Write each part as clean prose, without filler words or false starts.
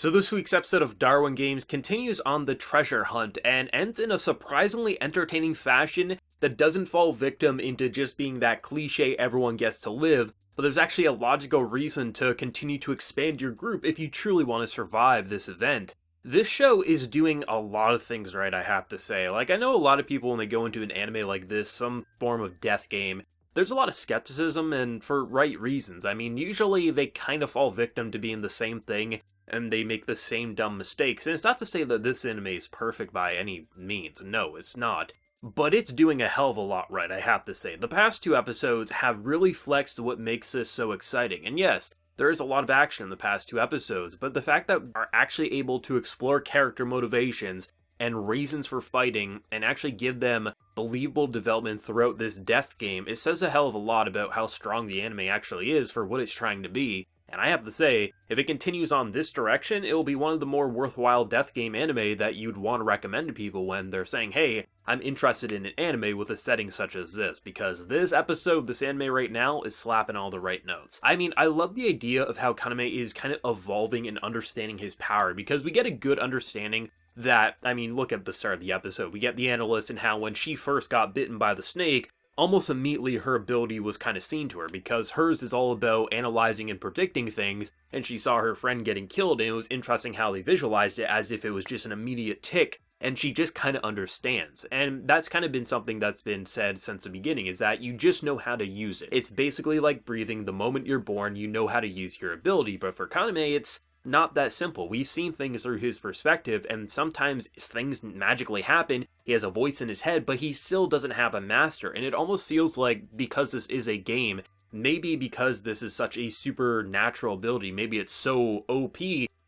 So this week's episode of Darwin Games continues on the treasure hunt and ends in a surprisingly entertaining fashion that doesn't fall victim into just being that cliche everyone gets to live, but there's actually a logical reason to continue to expand your group if you truly want to survive this event. This show is doing a lot of things right, I have to say. Like, I know a lot of people when they go into an anime like this, some form of death game, there's a lot of skepticism, and for right reasons. I mean, usually they kind of fall victim to being the same thing, and they make the same dumb mistakes. And it's not to say that this anime is perfect by any means. No, it's not. But it's doing a hell of a lot right, I have to say. The past two episodes have really flexed what makes this so exciting. And yes, there is a lot of action in the past two episodes, but the fact that we are actually able to explore character motivations and reasons for fighting, and actually give them believable development throughout this death game, it says a hell of a lot about how strong the anime actually is for what it's trying to be. And I have to say, if it continues on this direction, it will be one of the more worthwhile death game anime that you'd want to recommend to people when they're saying, hey, I'm interested in an anime with a setting such as this, because this episode, this anime right now, is slapping all the right notes. I mean, I love the idea of how Kaname is kind of evolving and understanding his power, because we get a good understanding that, I mean, look at the start of the episode. We get the analyst and how when she first got bitten by the snake, almost immediately her ability was kind of seen to her, because hers is all about analyzing and predicting things, and she saw her friend getting killed, and it was interesting how they visualized it as if it was just an immediate tick, and she just kind of understands. And that's kind of been something that's been said since the beginning, is that you just know how to use it. It's basically like breathing. The moment you're born, you know how to use your ability, but for Kaname, it's not that simple. We've seen things through his perspective, and sometimes things magically happen. He has a voice in his head, but he still doesn't have a master, and it almost feels like, because this is a game, maybe because this is such a supernatural ability, maybe it's so OP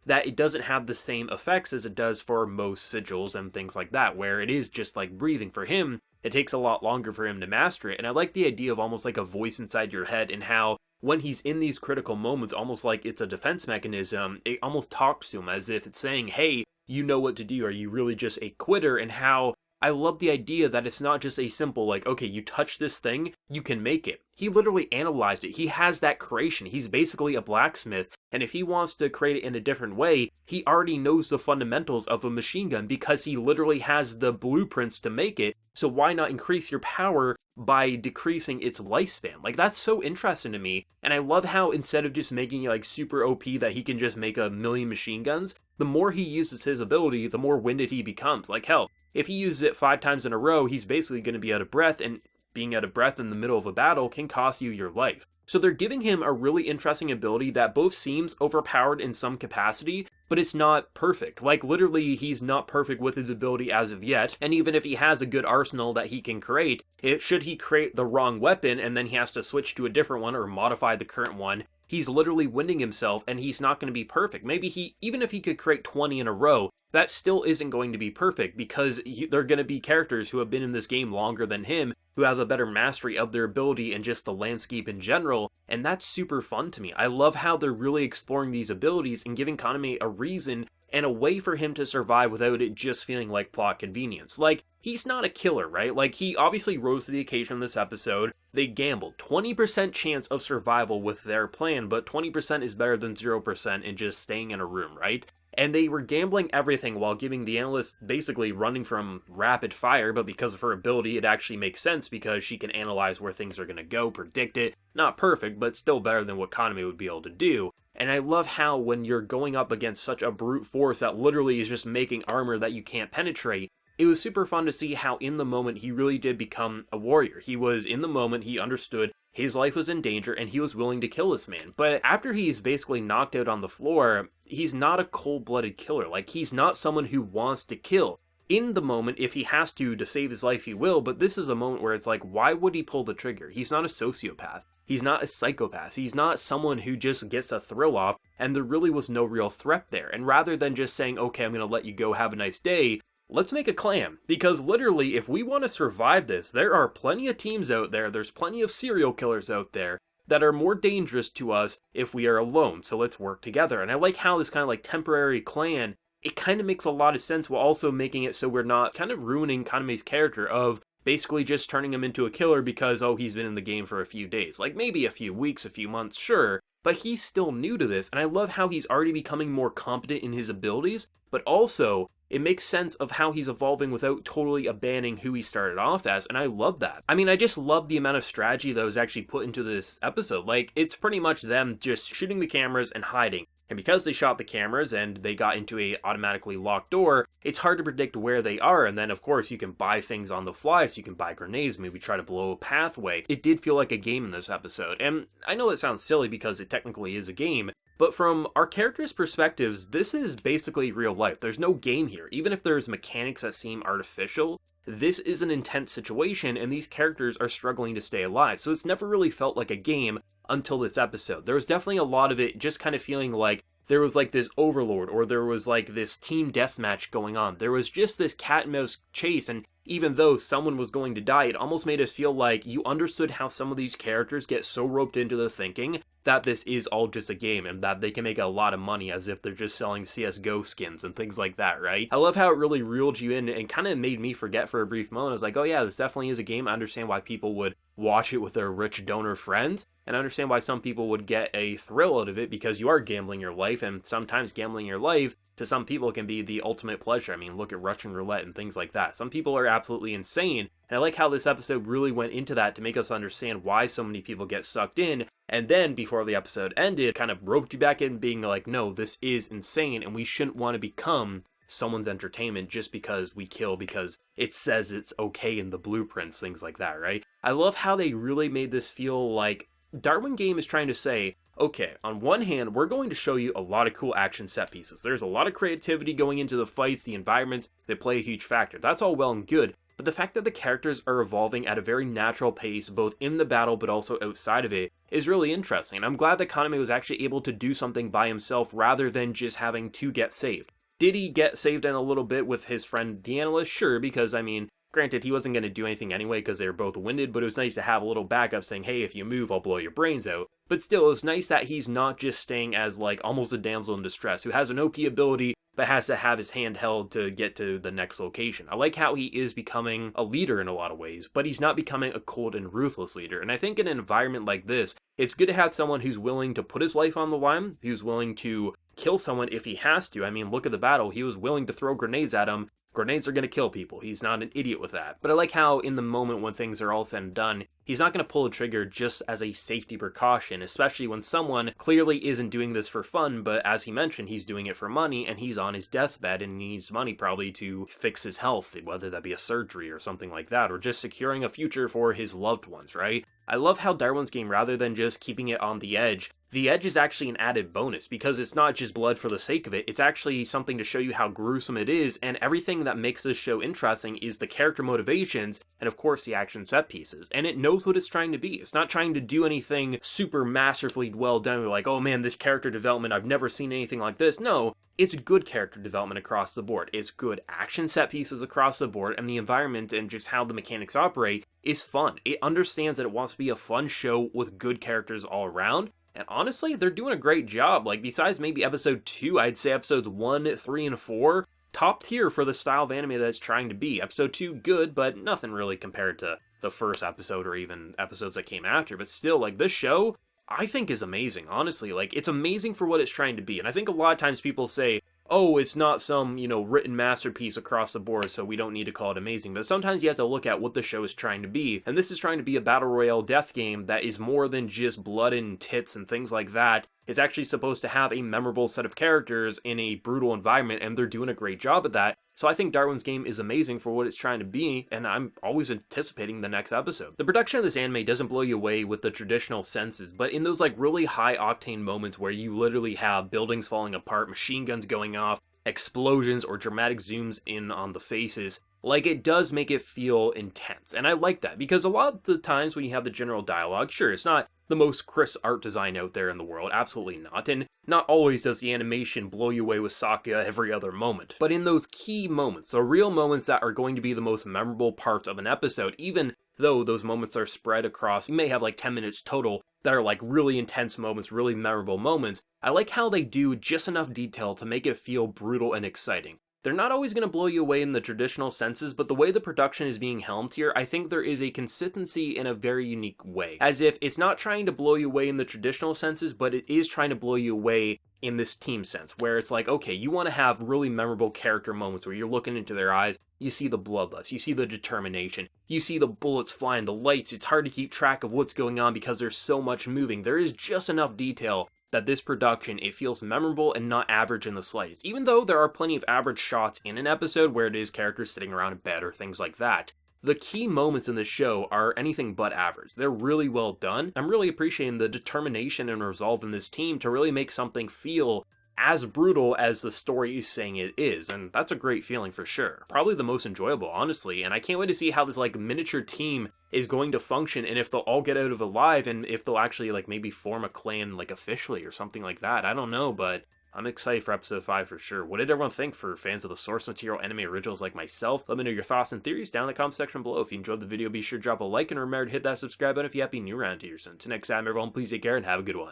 that it doesn't have the same effects as it does for most sigils and things like that, where it is just like breathing. For him, it takes a lot longer for him to master it, and I like the idea of almost like a voice inside your head, and how when he's in these critical moments, almost like it's a defense mechanism, it almost talks to him as if it's saying, hey, you know what to do, are you really just a quitter? And how I love the idea that it's not just a simple, like, okay, you touch this thing, you can make it. He literally analyzed it. He has that creation. He's basically a blacksmith, and if he wants to create it in a different way, he already knows the fundamentals of a machine gun because he literally has the blueprints to make it. So why not increase your power by decreasing its lifespan? Like, that's so interesting to me. And I love how instead of just making it like super OP that he can just make a million machine guns, the more he uses his ability, the more winded he becomes. Like, hell, if he uses it 5 times in a row, he's basically going to be out of breath, and being out of breath in the middle of a battle can cost you your life. So they're giving him a really interesting ability that both seems overpowered in some capacity, but it's not perfect. Like, literally, he's not perfect with his ability as of yet, and even if he has a good arsenal that he can create, should he create the wrong weapon and then he has to switch to a different one or modify the current one, he's literally winding himself, and he's not going to be perfect. Maybe even if he could create 20 in a row, that still isn't going to be perfect, because they're going to be characters who have been in this game longer than him, who have a better mastery of their ability and just the landscape in general, and that's super fun to me. I love how they're really exploring these abilities and giving Kaname a reason and a way for him to survive without it just feeling like plot convenience. Like, he's not a killer, right? Like, he obviously rose to the occasion in this episode. They gambled. 20% chance of survival with their plan, but 20% is better than 0% in just staying in a room, right? And they were gambling everything while giving the analyst basically running from rapid fire, but because of her ability, it actually makes sense because she can analyze where things are going to go, predict it. Not perfect, but still better than what Kaname would be able to do. And I love how when you're going up against such a brute force that literally is just making armor that you can't penetrate, it was super fun to see how in the moment he really did become a warrior. He was in the moment, he understood his life was in danger, and he was willing to kill this man. But after he's basically knocked out on the floor, he's not a cold-blooded killer. Like, he's not someone who wants to kill. In the moment, if he has to save his life, he will, but this is a moment where it's like, why would he pull the trigger? He's not a sociopath. He's not a psychopath. He's not someone who just gets a thrill off, and there really was no real threat there. And rather than just saying, okay, I'm going to let you go, have a nice day, let's make a clan, because literally, if we want to survive this, there are plenty of teams out there, there's plenty of serial killers out there that are more dangerous to us if we are alone, so let's work together. And I like how this kind of like temporary clan, it kind of makes a lot of sense while also making it so we're not kind of ruining Kaname's character of basically just turning him into a killer because, oh, he's been in the game for a few days. Like, maybe a few weeks, a few months, sure, but he's still new to this, and I love how he's already becoming more competent in his abilities, but also, it makes sense of how he's evolving without totally abandoning who he started off as, and I love that. I mean, I just love the amount of strategy that was actually put into this episode. Like, it's pretty much them just shooting the cameras and hiding. And because they shot the cameras and they got into a automatically locked door, it's hard to predict where they are. And then, of course, you can buy things on the fly, so you can buy grenades, maybe try to blow a pathway. It did feel like a game in this episode. And I know that sounds silly because it technically is a game, but from our characters' perspectives, this is basically real life. There's no game here. Even if there's mechanics that seem artificial, this is an intense situation, and these characters are struggling to stay alive. So it's never really felt like a game until this episode. There was definitely a lot of it just kind of feeling like there was like this overlord, or there was like this team deathmatch going on. There was just this cat and mouse chase, and even though someone was going to die, it almost made us feel like you understood how some of these characters get so roped into the thinking that this is all just a game and that they can make a lot of money as if they're just selling CSGO skins and things like that, right? I love how it really reeled you in and kind of made me forget for a brief moment. I was like, oh yeah, this definitely is a game. I understand why people would watch it with their rich donor friends, and I understand why some people would get a thrill out of it because you are gambling your life, and sometimes gambling your life to some people can be the ultimate pleasure. I mean, look at Russian roulette and things like that. Some people are absolutely insane, and I like how this episode really went into that to make us understand why so many people get sucked in, and then before the episode ended, kind of roped you back in being like, no, this is insane, and we shouldn't want to become someone's entertainment just because we kill because it says it's okay in the blueprints, things like that, right? I love how they really made this feel like Darwin Game is trying to say, okay, on one hand, we're going to show you a lot of cool action set pieces. There's a lot of creativity going into the fights, the environments, they play a huge factor. That's all well and good, but the fact that the characters are evolving at a very natural pace, both in the battle but also outside of it, is really interesting. And I'm glad that Kaname was actually able to do something by himself rather than just having to get saved. Did he get saved in a little bit with his friend the analyst? Sure, because, I mean, granted, he wasn't going to do anything anyway because they were both winded, but it was nice to have a little backup saying, hey, if you move, I'll blow your brains out. But still, it was nice that he's not just staying as, like, almost a damsel in distress who has an OP ability but has to have his hand held to get to the next location. I like how he is becoming a leader in a lot of ways, but he's not becoming a cold and ruthless leader. And I think in an environment like this, it's good to have someone who's willing to put his life on the line, who's willing to kill someone if he has to. I mean, look at the battle. He was willing to throw grenades at him. Grenades are going to kill people. He's not an idiot with that. But I like how in the moment when things are all said and done, he's not going to pull a trigger just as a safety precaution, especially when someone clearly isn't doing this for fun, but as he mentioned, he's doing it for money, and he's on his deathbed and needs money probably to fix his health, whether that be a surgery or something like that, or just securing a future for his loved ones, right? I love how Darwin's game, rather than just keeping it on the edge is actually an added bonus, because it's not just blood for the sake of it, it's actually something to show you how gruesome it is, and everything that makes this show interesting is the character motivations, and of course the action set pieces, and it knows what it's trying to be. It's not trying to do anything super masterfully well done, you're like, oh man, this character development, I've never seen anything like this. No, it's good character development across the board, it's good action set pieces across the board, and the environment and just how the mechanics operate is fun. It understands that it wants to be a fun show with good characters all around, and honestly, they're doing a great job. Like, besides maybe episode 2, I'd say episodes 1, 3, and 4, top tier for the style of anime that it's trying to be. Episode 2, good, but nothing really compared to the first episode or even episodes that came after. But still, like, this show, I think is amazing, honestly. Like, it's amazing for what it's trying to be. And I think a lot of times people say, oh, it's not some, written masterpiece across the board, so we don't need to call it amazing. But sometimes you have to look at what the show is trying to be. And this is trying to be a battle royale death game that is more than just blood and tits and things like that. It's actually supposed to have a memorable set of characters in a brutal environment, and they're doing a great job at that. So I think Darwin's game is amazing for what it's trying to be, and I'm always anticipating the next episode. The production of this anime doesn't blow you away with the traditional senses, but in those like really high octane moments where you literally have buildings falling apart, machine guns going off, explosions, or dramatic zooms in on the faces, like, it does make it feel intense. And I like that, because a lot of the times when you have the general dialogue, sure, it's not the most crisp art design out there in the world, absolutely not, and not always does the animation blow you away with Sakuya every other moment. But in those key moments, the real moments that are going to be the most memorable parts of an episode, even though those moments are spread across, you may have like 10 minutes total that are like really intense moments, really memorable moments, I like how they do just enough detail to make it feel brutal and exciting. They're not always going to blow you away in the traditional senses, but the way the production is being helmed here, I think there is a consistency in a very unique way. As if it's not trying to blow you away in the traditional senses, but it is trying to blow you away in this team sense, where it's like, okay, you want to have really memorable character moments where you're looking into their eyes, you see the bloodlust, you see the determination, you see the bullets flying, the lights, it's hard to keep track of what's going on because there's so much moving. There is just enough detail that this production, it feels memorable and not average in the slightest, even though there are plenty of average shots in an episode where it is characters sitting around in bed or things like that. The key moments in this show are anything but average. They're really well done. I'm really appreciating the determination and resolve in this team to really make something feel as brutal as the story is saying it is, and that's a great feeling for sure. Probably the most enjoyable, honestly, and I can't wait to see how this miniature team is going to function, and if they'll all get out of alive, and if they'll actually maybe form a clan officially or something like that. I don't know, but I'm excited for episode 5 for sure. What did everyone think? For fans of the source material anime originals like myself, let me know your thoughts and theories down in the comment section below. If you enjoyed the video, be sure to drop a like and remember to hit that subscribe button if you happen to be new around here. So until next time, everyone, please take care and have a good one.